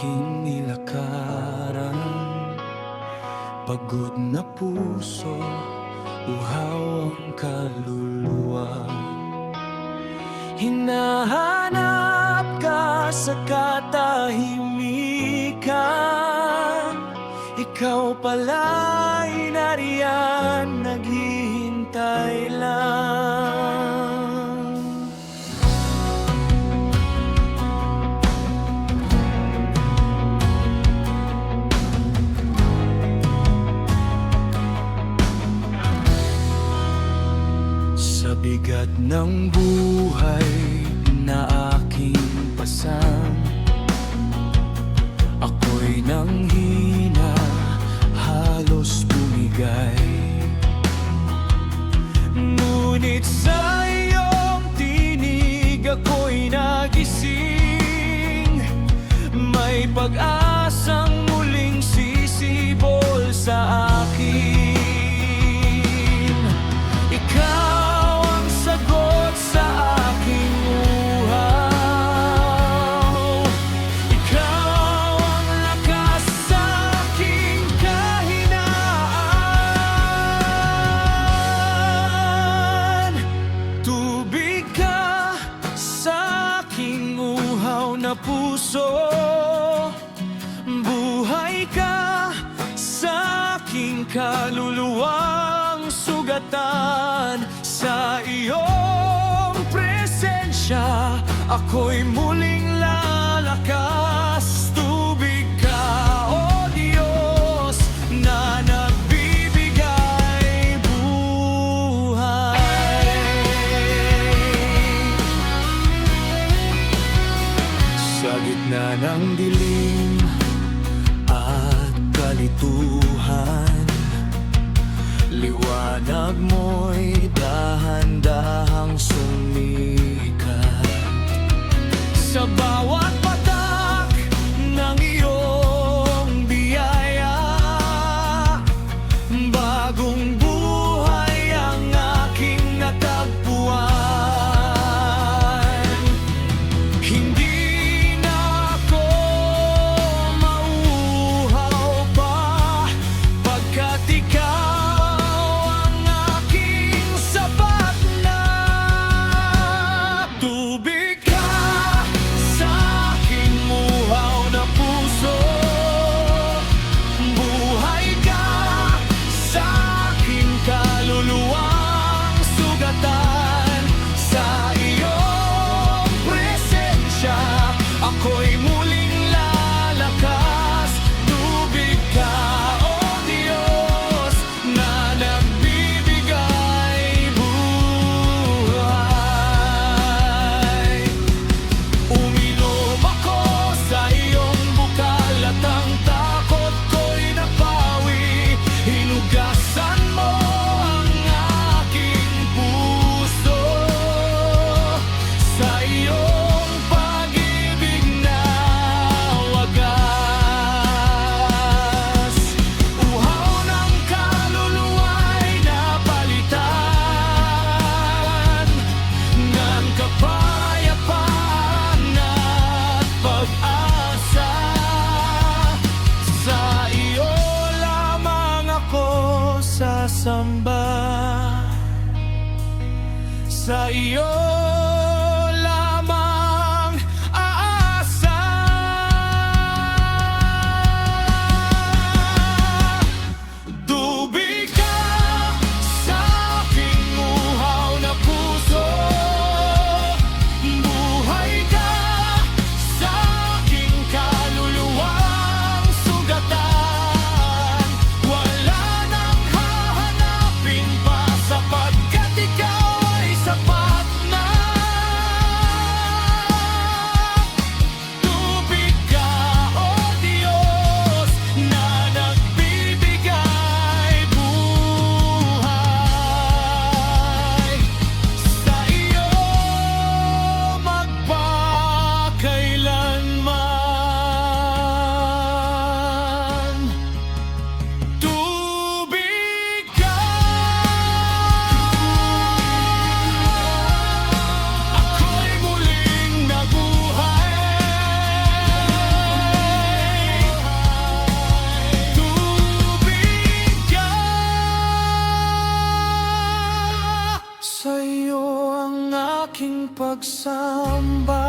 aking nilakaran. Pagod na puso, uhaw ang kaluluwa. Hinahanap ka sa katahimikan. Ikaw pala'y nariyan, naghihintay lang. Sa bigat ng buhay na aking pasang, ako'y nanghina, halos bumigay. Ngunit sa iyong tinig ako'y nagising. May pag-asang muling sisibol sa akin. Ikaw ang sagot sa aking uhaw. Ikaw ang lakas sa aking kahinaan. Tubig ka sa aking uhaw na puso. Buhay ka sa aking kaluluwang sugatan. Sa iyong presensya ako'y muling lalakas. Tubig ka, O Diyos, na nagbibigay buhay. Sa gitna ng dilim at kalituhan, liwanag mo'y dahan-dahang sumikat. Sa bawat patak ng iyong biyaya, bagong buhay ang aking natagpuan. Hindi na ako mauuhaw pa, pagkat ikaw ang aking sapat na. Tubig ka sa aking uhaw na puso. Buhay ka sa aking kaluluwang sugatan. Sa iyong presensya ako'y muling lalakas. Tubig ka, O Diyos, na nagbibigay buhay. Uminom ako sa iyong bukal at ang takot ko'y napawi. Hinugasan mo ang aking puso sa iyong pag-ibig na wagas. Uhaw ng kaluluwa'y napalitan ng kapayapaan at pag-asa. Sa iyo lamang ako sasamba. Sa iyo lamang aasa. Tubig ka sa aking uhaw na puso. Buhay ka sa aking kaluluwang sugatan. Wala nang hahanapin pa, sapagkat ikaw ay sapat na. Sa'yo ang aking pagsamba.